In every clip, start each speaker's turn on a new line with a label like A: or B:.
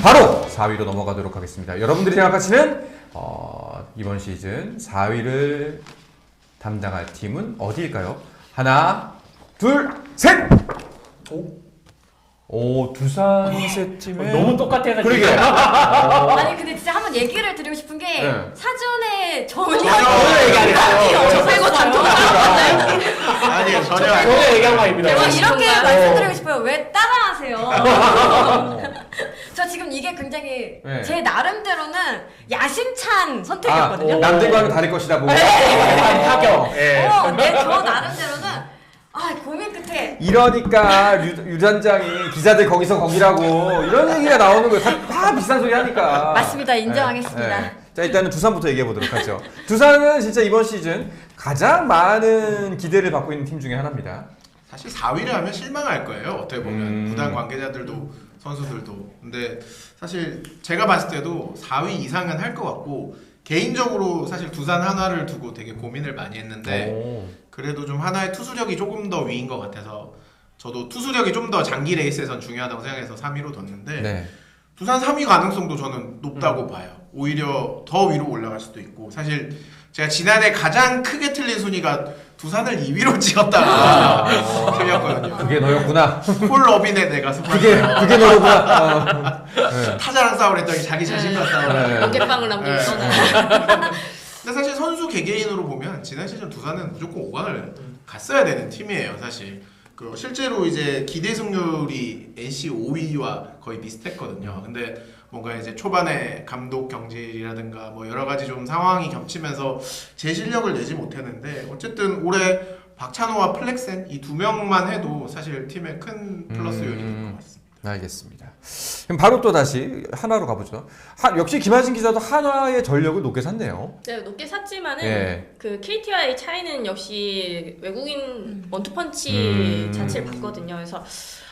A: 바로 4위로 넘어가도록 하겠습니다. 여러분들이 생각하시는 이번 시즌 4위를 담당할 팀은 어디일까요? 하나, 둘, 셋! 오, 두산 세 팀에
B: 너무 똑같아가지고.
A: 그러게.
C: 아니 근데 진짜 한번 얘기를 드리고 싶은 게
A: 네.
C: 사전에 전혀
B: 얘기 안 했어요.
C: 저 빼고 다
D: 아니요, 전혀
B: 전혀 얘기한 거 아닙니다.
C: 이렇게 말씀드리고 싶어요. 왜 따라하세요? 저 지금 이게 굉장히
A: 네.
C: 제 나름대로는 야심찬 선택이었거든요.
A: 남들과는 다를 것이다 보고.
B: 타격. 예.
C: 저 나름대로는 고민 끝에
A: 이러니까 유 단장이 기자들 거기서 거기라고 이런 얘기가 나오는 거예요. 다 비싼 소리 하니까.
C: 맞습니다. 인정하겠습니다.
A: 자, 일단은 두산부터 얘기해 보도록 하죠. 두산은 진짜 이번 시즌 가장 많은 기대를 받고 있는 팀 중에 하나입니다.
D: 사실 4위를 하면 실망할 거예요. 어떻게 보면 구단 관계자들도 선수들도. 근데 사실 제가 봤을 때도 4위 이상은 할 것 같고 개인적으로 사실 두산 하나를 두고 되게 고민을 많이 했는데 그래도 좀 하나의 투수력이 조금 더 위인 것 같아서 저도 투수력이 좀 더 장기 레이스에선 중요하다고 생각해서 3위로 뒀는데
A: 네.
D: 두산 3위 가능성도 저는 높다고 봐요. 오히려 더 위로 올라갈 수도 있고 사실 제가 지난해 가장 크게 틀린 순위가 두산을 2위로 찍었다가 틀렸거든요.
A: 그게 너였구나.
D: 폴 러빈에 내가
A: 그게
D: 속았어요.
A: 너였구나.
D: 타자랑 싸우려 했더니 자기 자신과 싸우려.
E: 어깨빵을 남기고
D: 네.
E: 떠나요.
D: 근데 사실 선수 개개인으로 보면 지난 시즌 두산은 무조건 5강을 갔어야 되는 팀이에요. 사실 그 실제로 이제 기대 승률이 NC 5위와 거의 비슷했거든요. 근데 뭔가 이제 초반에 감독 경질이라든가 뭐 여러 가지 좀 상황이 겹치면서 제 실력을 내지 못했는데 어쨌든 올해 박찬호와 플렉센 이 두 명만 해도 사실 팀의 큰 플러스 요인이 될 것 같습니다.
A: 알겠습니다. 그럼 바로 또 다시 하나로 가보죠. 역시 김하진 기자도 한화의 전력을 높게 샀네요.
E: 네, 높게 샀지만은
A: 예.
E: 그 KT와의 차이는 역시 외국인 원투펀치 자체를 봤거든요. 그래서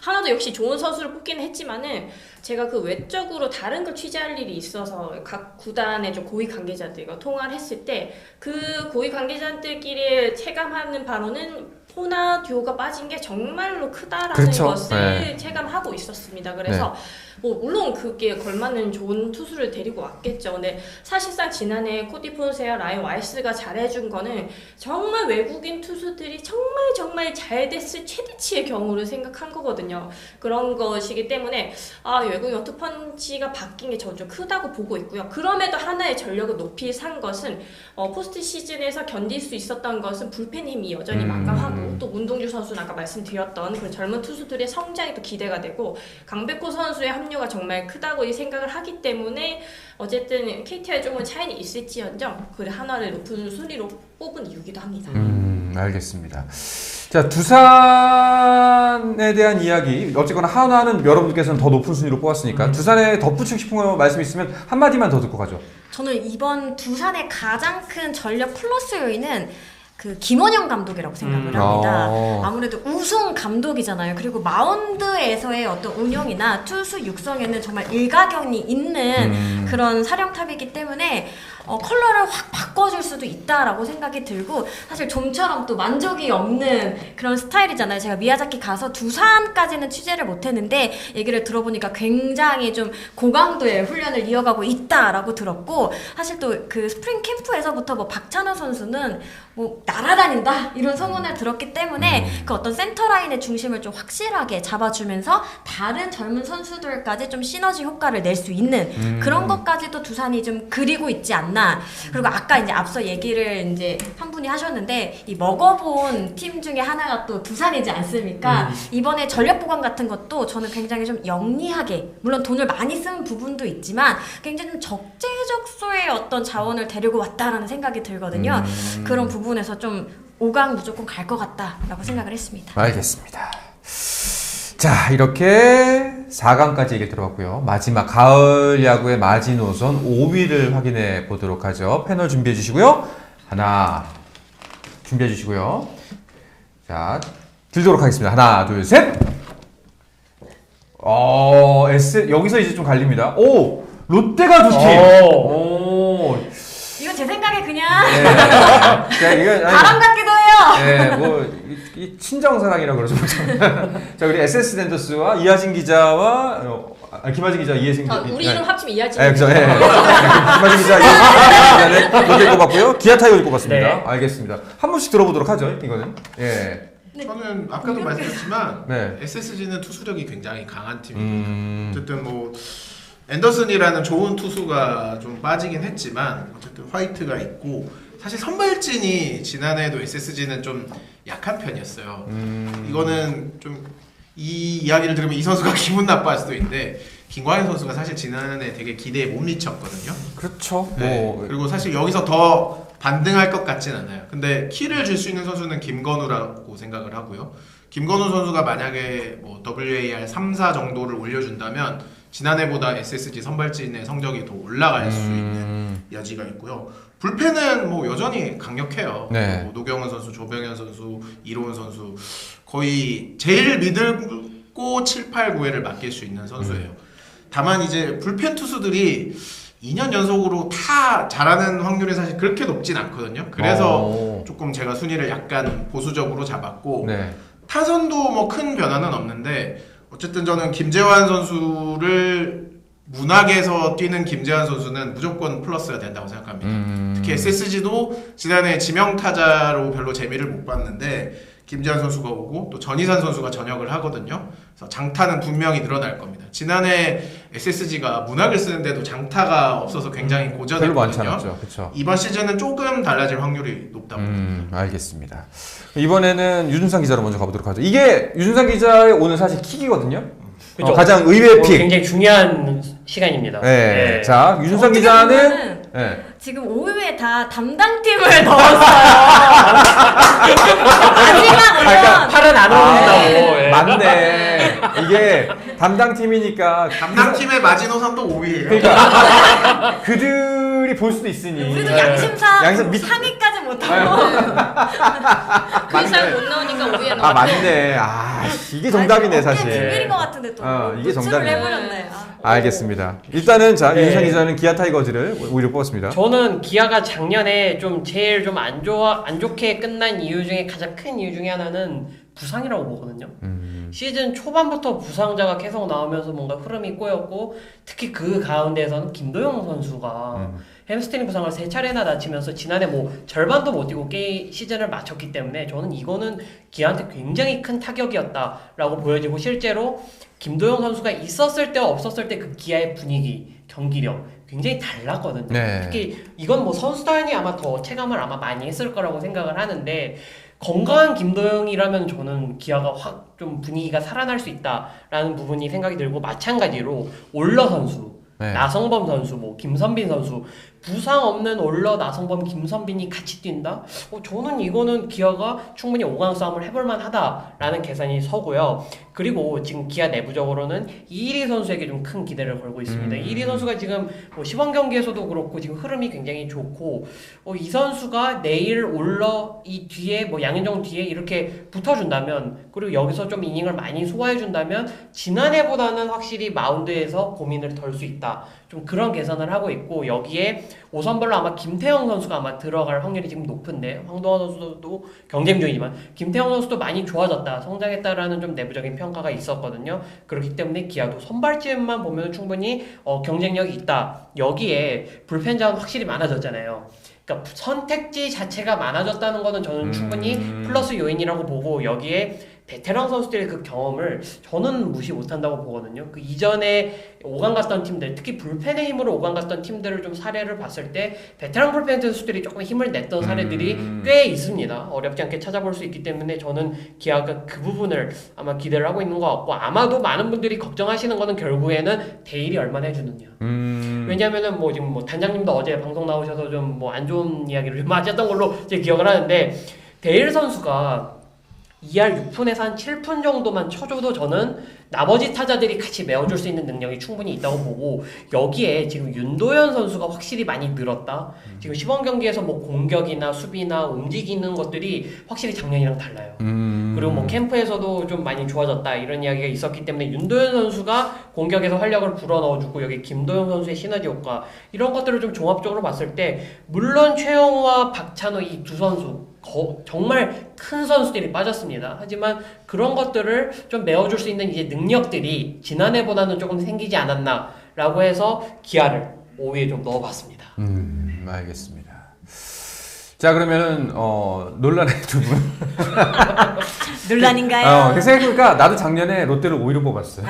E: 하나도 역시 좋은 선수를 뽑기는 했지만은 제가 그 외적으로 다른 걸 취재할 일이 있어서 각 구단의 좀 고위 관계자들과 통화를 했을 때 그 고위 관계자들끼리 체감하는 바로는 포나 듀오가 빠진 게 정말로 크다라는
A: 그렇죠.
E: 것을
A: 네.
E: 체감하고 있었습니다. 그래서 뭐 물론 그게 걸맞는 좋은 투수를 데리고 왔겠죠. 근데 사실상 지난해 코디 폰세와 라이언 와이스가 잘해준 거는 정말 외국인 투수들이 정말 잘 됐을 최대치의 경우를 생각한 거거든요. 그런 것이기 때문에 외국인 원투펀치가 바뀐 게 저는 좀 크다고 보고 있고요. 그럼에도 하나의 전력을 높이 산 것은 포스트 시즌에서 견딜 수 있었던 것은 불펜 힘이 여전히 막강하고 또 문동주 선수는 아까 말씀드렸던 그 젊은 투수들의 성장이 또 기대가 되고 강백호 선수의 합류가 정말 크다고 생각을 하기 때문에 어쨌든 KT와의 조금은 차이는 있을지언정 그 하나를 높은 순위로 뽑은 이유기도 합니다.
A: 알겠습니다. 자, 두산에 대한 이야기 어쨌거나 한화는 여러분들께서는 더 높은 순위로 뽑았으니까 두산에 덧붙이고 싶은 거 말씀 있으면 한마디만 더 듣고 가죠.
C: 저는 이번 두산의 가장 큰 전력 플러스 요인은 그 김원영 감독이라고 생각을 합니다. 아무래도 우승 감독이잖아요. 그리고 마운드에서의 어떤 운영이나 투수 육성에는 정말 일가견이 있는 그런 사령탑이기 때문에 컬러를 확 바꿔줄 수도 있다라고 생각이 들고 사실 좀처럼 또 만족이 없는 그런 스타일이잖아요. 제가 미야자키 가서 두산까지는 취재를 못했는데 얘기를 들어보니까 굉장히 좀 고강도의 훈련을 이어가고 있다라고 들었고 사실 또 그 스프링 캠프에서부터 뭐 박찬호 선수는 뭐 날아다닌다 이런 소문을 들었기 때문에 그 어떤 센터라인의 중심을 좀 확실하게 잡아주면서 다른 젊은 선수들까지 좀 시너지 효과를 낼 수 있는 그런 것까지도 두산이 좀 그리고 있지 않나. 그리고 아까 이제 앞서 얘기를 이제 한 분이 하셨는데 이 먹어본 팀 중에 하나가 또 두산이지 않습니까? 이번에 전력 보강 같은 것도 저는 굉장히 좀 영리하게 물론 돈을 많이 쓴 부분도 있지만 굉장히 좀 적재적소의 어떤 자원을 데리고 왔다라는 생각이 들거든요. 그런 부분에서 좀 5강 무조건 갈 것 같다라고 생각을 했습니다.
A: 알겠습니다. 자, 이렇게 4강까지 얘기 들어봤고요. 마지막 가을 야구의 마지노선 5위를 확인해 보도록 하죠. 패널 준비해 주시고요. 하나 준비해 주시고요. 자, 들도록 하겠습니다. 하나, 둘, 셋. 여기서 이제 좀 갈립니다. 롯데가 두 팀.
C: 이거 제 생각에 그냥
A: 바람
C: 같기도 해요.
A: 네, 이 친정사랑이라고 그러죠. 자, 우리 SS 댄더스와 이하진 기자와 김하진 기자, 이혜승 기자.
E: 우리 이름 합치면 이하진.
A: 그죠. 김하진 기자, 이혜승 기자는 이렇게 꼽았고요. 기아 타이거를 꼽았습니다.
B: 네.
A: 알겠습니다. 한 번씩 들어보도록 하죠. 이거는. 예.
D: 저는 아까도 말씀드렸지만
A: 네.
D: SSG는 투수력이 굉장히 강한 팀입니다. 어쨌든 뭐 앤더슨이라는 좋은 투수가 좀 빠지긴 했지만 어쨌든 화이트가 있고 사실 선발진이 지난해에도 SSG는 좀 약한 편이었어요. 이거는 좀 이 이야기를 들으면 이 선수가 기분 나빠할 수도 있는데 김광현 선수가 사실 지난해 되게 기대에 못 미쳤거든요.
A: 그렇죠.
D: 네.
A: 뭐
D: 그리고 사실 여기서 더 반등할 것 같진 않아요. 근데 키를 줄 수 있는 선수는 김건우라고 생각을 하고요. 김건우 선수가 만약에 뭐 WAR 3, 4 정도를 올려준다면 지난해보다 SSG 선발진의 성적이 더 올라갈 수 있는 여지가 있고요. 불펜은 뭐 여전히 강력해요.
A: 네.
D: 뭐 노경은 선수, 조병현 선수, 이로운 선수 거의 제일 믿고 7, 8, 9회를 맡길 수 있는 선수예요. 다만 이제 불펜 투수들이 2년 연속으로 다 잘하는 확률이 사실 그렇게 높진 않거든요. 그래서 조금 제가 순위를 약간 보수적으로 잡았고
A: 네.
D: 타선도 뭐 큰 변화는 없는데 어쨌든 저는 김재환 선수를 문학에서 뛰는 김재환 선수는 무조건 플러스가 된다고 생각합니다. 특히 SSG도 지난해 지명타자로 별로 재미를 못 봤는데 김재환 선수가 오고 또 전희산 선수가 전역을 하거든요. 그래서 장타는 분명히 늘어날 겁니다. 지난해 SSG가 문학을 쓰는데도 장타가 없어서 굉장히
A: 별로 많지
D: 고전했거든요.
A: 않았죠. 그렇죠.
D: 이번 시즌은 조금 달라질 확률이 높다고 봅니다.
A: 알겠습니다. 이번에는 유준상 기자로 먼저 가보도록 하죠. 이게 유준상 기자의 오늘 사실 킥이거든요.
B: 그죠.
A: 가장 의외의 픽.
B: 굉장히 중요한 시간입니다.
A: 네. 자, 유준상
C: 어떻게
A: 기자는
C: 보면은
A: 네.
C: 지금 5회에 다 담당팀을 넣었어요. 마지막은
B: 팔은 안 오른다고. 예.
A: 맞네. 이게 담당 팀이니까
D: 담당팀의 마지노선도 5위예요.
A: 그러니까 그들이 볼 수도 있으니.
C: 우리도
B: 네.
C: 양심상
A: 양심 밑-
C: 3위까지 못하고
E: 그 이상 못 나오니까 우위에
A: 아
E: 넣어.
A: 맞네. 이게 정답이네
C: 어깨
A: 사실.
C: 비밀인 것 같은데 또
A: 이게
C: 노출을
A: 정답이네.
C: 해버렸네.
A: 알겠습니다. 일단은 자
B: 네.
A: 유준상 기자는 기아 타이거즈를 오히려 뽑았습니다.
B: 저는 기아가 작년에 좀 제일 좀 안 좋게 끝난 이유 중에 가장 큰 이유 중에 하나는 부상이라고 보거든요. 시즌 초반부터 부상자가 계속 나오면서 뭔가 흐름이 꼬였고 특히 그 가운데에서는 김도영 선수가 햄스트링 부상을 3차례나 다치면서 지난해 뭐 절반도 못 뛰고 시즌을 마쳤기 때문에 저는 이거는 기아한테 굉장히 큰 타격이었다라고 보여지고 실제로 김도영 선수가 있었을 때와 없었을 때 그 기아의 분위기, 경기력 굉장히 달랐거든요.
A: 네.
B: 특히 이건 뭐 선수단이 아마 더 체감을 아마 많이 했을 거라고 생각을 하는데 건강한 김도영이라면 저는 기아가 확 좀 분위기가 살아날 수 있다라는 부분이 생각이 들고 마찬가지로 올러 선수,
A: 네.
B: 나성범 선수, 뭐 김선빈 선수 부상 없는 올러 나성범 김선빈이 같이 뛴다? 저는 이거는 기아가 충분히 5강 싸움을 해볼 만하다라는 계산이 서고요. 그리고 지금 기아 내부적으로는 이일희 선수에게 좀 큰 기대를 걸고 있습니다. 이일희 선수가 지금 뭐 시범 경기에서도 그렇고 지금 흐름이 굉장히 좋고 이 선수가 내일 올러 이 뒤에 뭐 양현종 뒤에 이렇게 붙어준다면 그리고 여기서 좀 이닝을 많이 소화해준다면 지난해보다는 확실히 마운드에서 고민을 덜 수 있다. 좀 그런 계산을 하고 있고 여기에 5선발로 아마 김태형 선수가 아마 들어갈 확률이 지금 높은데 황동원 선수도 경쟁 중이지만 김태형 선수도 많이 좋아졌다 성장했다라는 좀 내부적인 평가가 있었거든요. 그렇기 때문에 기아도 선발진만 보면 충분히 경쟁력이 있다. 여기에 불펜 자원 확실히 많아졌잖아요. 그러니까 선택지 자체가 많아졌다는 거는 저는 충분히 플러스 요인이라고 보고 여기에 베테랑 선수들의 그 경험을 저는 무시 못한다고 보거든요. 그 이전에 5강 갔던 팀들, 특히 불펜의 힘으로 5강 갔던 팀들을 좀 사례를 봤을 때 베테랑 불펜 선수들이 조금 힘을 냈던 사례들이 꽤 있습니다. 어렵지 않게 찾아볼 수 있기 때문에 저는 기아가 그 부분을 아마 기대를 하고 있는 것 같고 아마도 많은 분들이 걱정하시는 거는 결국에는 대일이 얼마나 해주느냐. 왜냐면은 뭐 지금 뭐 단장님도 어제 방송 나오셔서 좀 뭐 안 좋은 이야기를 좀 하셨던 걸로 제 기억을 하는데 대일 선수가 2할 6푼에서 한 7푼 정도만 쳐줘도 저는 나머지 타자들이 같이 메워줄 수 있는 능력이 충분히 있다고 보고 여기에 지금 윤도현 선수가 확실히 많이 늘었다. 지금 시범 경기에서 뭐 공격이나 수비나 움직이는 것들이 확실히 작년이랑 달라요. 그리고 뭐 캠프에서도 좀 많이 좋아졌다 이런 이야기가 있었기 때문에 윤도현 선수가 공격에서 활력을 불어넣어주고 여기 김도영 선수의 시너지 효과 이런 것들을 좀 종합적으로 봤을 때 물론 최영우와 박찬호 이 두 선수 정말 큰 선수들이 빠졌습니다. 하지만 그런 것들을 좀 메워줄 수 있는 이제 능력들이 지난해보다는 조금 생기지 않았나라고 해서 기아를 5위에 좀 넣어봤습니다.
A: 알겠습니다. 자, 그러면은 논란의 두 분.
C: 논란인가요?
A: 생각해보니까 나도 작년에 롯데를 5위로 뽑았어요.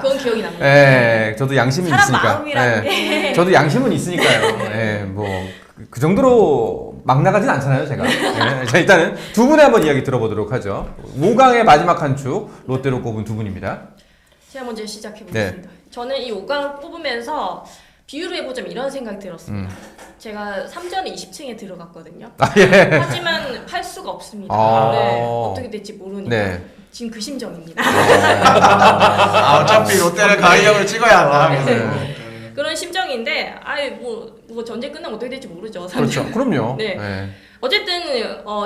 E: 그건 기억이 납니다.
A: 예, 저도 양심이
C: 사람
A: 있으니까.
C: 마음이라는 게.
A: 저도 양심은 있으니까요. 예, 뭐 그 정도로 막 나가진 않잖아요, 제가. 예, 자, 일단은 두 분의 한번 이야기 들어보도록 하죠. 5강의 마지막 한 축 롯데로 꼽은 두 분입니다.
E: 제가 먼저 시작해보겠습니다. 저는 이 5강을 뽑으면서 비유를 해보자면 이런 생각이 들었습니다. 제가 3전에 20층에 들어갔거든요.
A: 예.
E: 하지만 팔 수가 없습니다.
A: 아.
E: 네, 어떻게 될지 모르니까.
A: 네.
E: 지금 그 심정입니다.
D: 어차피 롯데를 가위력을 찍어야 한다.
A: 네.
E: 그런 심정인데, 뭐 전쟁 끝나면 어떻게 될지 모르죠.
A: 그렇죠. 그럼요.
E: 네.
A: 예.
E: 어쨌든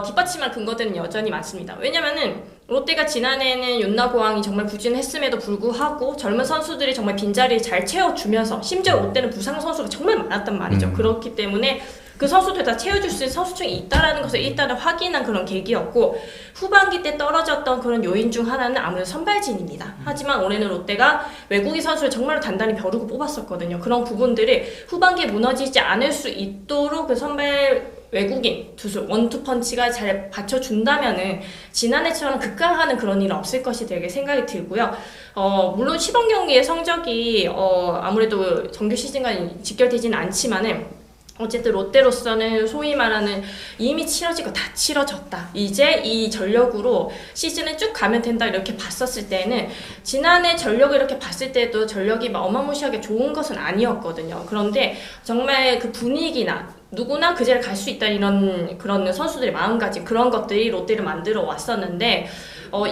E: 뒷받침할 근거들은 여전히 많습니다. 왜냐면은 롯데가 지난해에는 윤나고항이 정말 부진했음에도 불구하고 젊은 선수들이 정말 빈자리를 잘 채워주면서 심지어 롯데는 부상 선수가 정말 많았단 말이죠. 그렇기 때문에 그 선수들 다 채워줄 수 있는 선수층이 있다라는 것을 일단은 확인한 그런 계기였고 후반기 때 떨어졌던 그런 요인 중 하나는 아무래도 선발진입니다. 하지만 올해는 롯데가 외국인 선수를 정말 단단히 벼르고 뽑았었거든요. 그런 부분들이 후반기에 무너지지 않을 수 있도록 그 선발 외국인 투수 원투펀치가 잘 받쳐준다면은 지난해처럼 급강하는 그런 일은 없을 것이 되게 생각이 들고요. 물론 시범 경기의 성적이 아무래도 정규 시즌과 직결되지는 않지만은 어쨌든 롯데로서는 소위 말하는 이미 치러질 거 다 치러졌다. 이제 이 전력으로 시즌을 쭉 가면 된다 이렇게 봤었을 때는 지난해 전력을 이렇게 봤을 때도 전력이 막 어마무시하게 좋은 것은 아니었거든요. 그런데 정말 그 분위기나 누구나 그 자리에 갈 수 있다 이런 그런 선수들의 마음가짐 그런 것들이 롯데를 만들어 왔었는데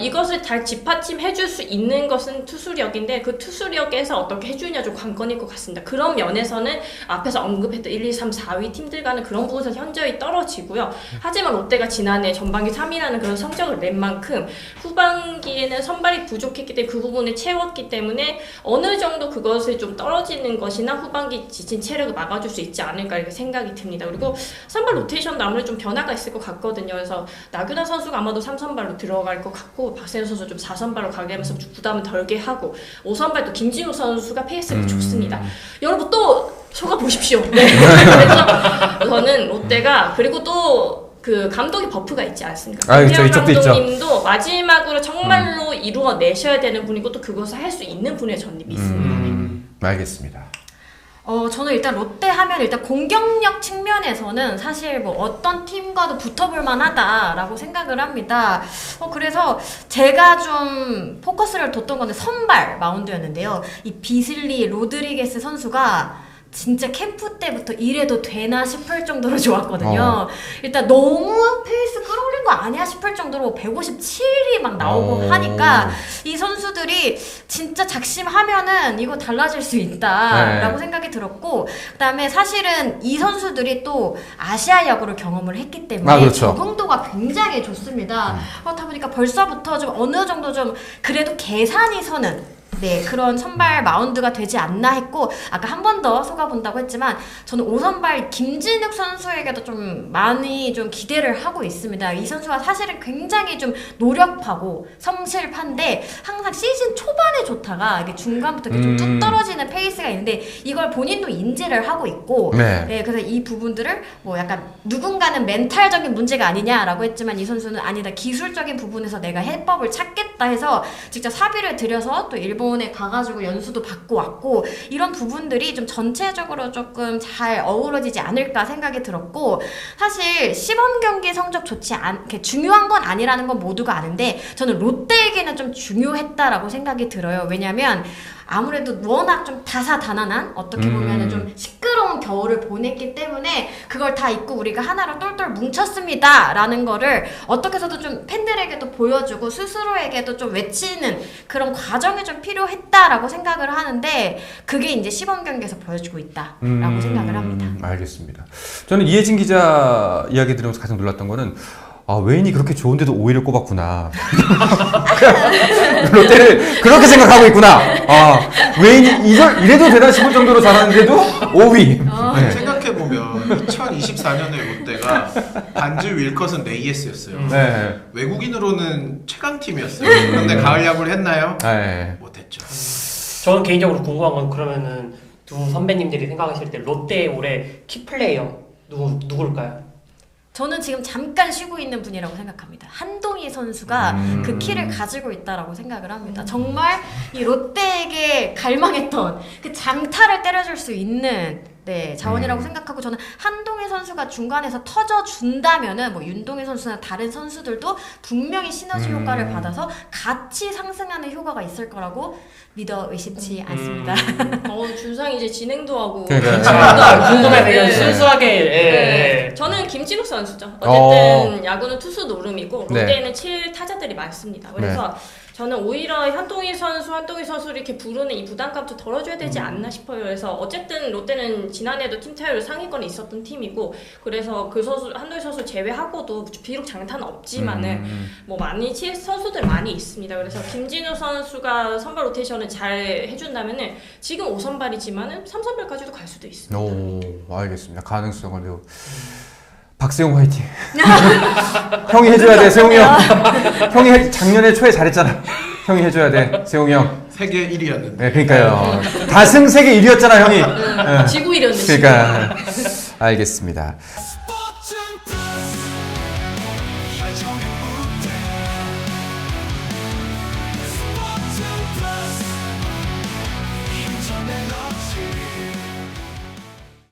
E: 이것을 잘 뒷받침해 줄 수 있는 것은 투수력인데 그 투수력에서 어떻게 해주냐 좀 관건일 것 같습니다. 그런 면에서는 앞에서 언급했던 1, 2, 3, 4위 팀들과는 그런 부분에서 현저히 떨어지고요. 하지만 롯데가 지난해 전반기 3위라는 그런 성적을 낸 만큼 후반기에는 선발이 부족했기 때문에 그 부분을 채웠기 때문에 어느 정도 그것을 좀 떨어지는 것이나 후반기 지친 체력을 막아줄 수 있지 않을까 이렇게 생각이 듭니다. 그리고 선발 로테이션도 아무래도 좀 변화가 있을 것 같거든요. 그래서 나균아 선수가 아마도 3선발로 들어갈 것 같고 박세현 선수 좀 4선발로 가게 하면서 좀 부담을 덜게 하고 5선발도 김진욱 선수가 페이스가 좋습니다. 여러분 또 소가 보십시오. 네. 그래서 저는 롯데가 그리고 또 그 감독이 버프가 있지 않습니까? 김태형 감독님도 마지막으로 정말로 이루어내셔야 되는 분이고 또 그것을 할 수 있는 분의 전립이 있습니다.
A: 알겠습니다.
C: 저는 일단 롯데 하면 일단 공격력 측면에서는 사실 뭐 어떤 팀과도 붙어볼 만하다라고 생각을 합니다. 그래서 제가 좀 포커스를 뒀던 건데 선발 마운드였는데요. 이 비슬리 로드리게스 선수가 진짜 캠프 때부터 이래도 되나 싶을 정도로 좋았거든요. 일단 너무 페이스 끌어올린 거 아니야 싶을 정도로 157이 막 나오고 하니까 이 선수들이 진짜 작심하면은 이거 달라질 수 있다라고 생각이 들었고 그다음에 사실은 이 선수들이 또 아시아 야구를 경험을 했기 때문에
A: 그렇죠.
C: 적응도가 굉장히 좋습니다. 그렇다 보니까 벌써부터 좀 어느 정도 좀 그래도 계산이 서는 그런 선발 마운드가 되지 않나 했고 아까 한 번 더 속아본다고 했지만 저는 5선발 김진욱 선수에게도 좀 많이 좀 기대를 하고 있습니다. 이 선수가 사실은 굉장히 좀 노력하고 성실한데 항상 시즌 초반에 좋다가 이게 중간부터 이렇게 좀 뚝 떨어지는 페이스가 있는데 이걸 본인도 인지를 하고 있고 그래서 이 부분들을 뭐 약간 누군가는 멘탈적인 문제가 아니냐라고 했지만 이 선수는 아니다 기술적인 부분에서 내가 해법을 찾겠다 해서 직접 사비를 들여서 또 일본에 가가지고 연수도 받고 왔고 이런 부분들이 좀 전체적으로 조금 잘 어우러지지 않을까 생각이 들었고 사실 시범 경기 성적 좋지 않게 중요한 건 아니라는 건 모두가 아는데 저는 롯데에게는 좀 중요했다라고 생각이 들어요. 왜냐면 아무래도 워낙 좀 다사다난한 어떻게 보면은 좀 시끄러운 겨울을 보냈기 때문에 그걸 다 잊고 우리가 하나로 똘똘 뭉쳤습니다 라는 거를 어떻게 해서도 좀 팬들에게도 보여주고 스스로에게도 좀 외치는 그런 과정이 좀 필요했다라고 생각을 하는데 그게 이제 시범 경기에서 보여주고 있다라고 생각을 합니다.
A: 알겠습니다. 저는 이혜진 기자 이야기 들으면서 가장 놀랐던 거는 웨인이 그렇게 좋은데도 5위를 꼽았구나. 롯데를 그렇게 생각하고 있구나. 웨인이 이래도 되나 싶을 정도로 잘하는데도 5위.
D: 생각해보면 2024년에 롯데가 반즈 윌컷은 네이에스였어요.
A: 네.
D: 외국인으로는 최강팀이었어요. 그런데 가을 야구를 했나요?
A: 네.
D: 못했죠.
B: 저는 개인적으로 궁금한 건 그러면은 두 선배님들이 생각하실 때 롯데의 올해 키플레이어 누굴까요?
C: 저는 지금 잠깐 쉬고 있는 분이라고 생각합니다. 한동희 선수가 그 키를 가지고 있다라고 생각을 합니다. 정말 이 롯데에게 갈망했던 그 장타를 때려줄 수 있는 자원이라고 생각하고 저는 한동희 선수가 중간에서 터져준다면은 뭐 윤동희 선수나 다른 선수들도 분명히 시너지 효과를 받아서 같이 상승하는 효과가 있을 거라고 믿어 의심치 않습니다.
E: 준상이 이제 진행도 하고.
A: 그러니까.
B: 궁금해서 그냥
E: 네.
B: 순수하게
E: 네. 저는 김진욱 선수죠. 어쨌든 야구는 투수 노름이고
A: 네.
E: 롯데에는 7타자들이 많습니다. 그래서 저는 오히려 한동희 선수를 이렇게 부르는 이 부담감도 덜어줘야 되지 않나 싶어요. 그래서 어쨌든 롯데는 지난해도 팀 타율 상위권에 있었던 팀이고 그래서 그 선수 한동희 선수 제외하고도 비록 장타는 없지만은 뭐 많이 선수들 많이 있습니다. 그래서 김진우 선수가 선발 로테이션을 잘 해준다면은 지금 5선발이지만은 3선발까지도 갈 수도 있습니다.
A: 오, 알겠습니다. 가능성을 매우. 박세용 화이팅. 형이 해줘야 돼, 세용이 형. 형이 작년에 초에 잘했잖아. 형이 해줘야 돼, 세용이 형.
D: 세계 1위였는데.
A: 네, 그러니까요. 다승 세계 1위였잖아, 형이. 네.
E: 지구 1위였는데.
A: 그러니까 알겠습니다.
F: 스포츠는 플러스.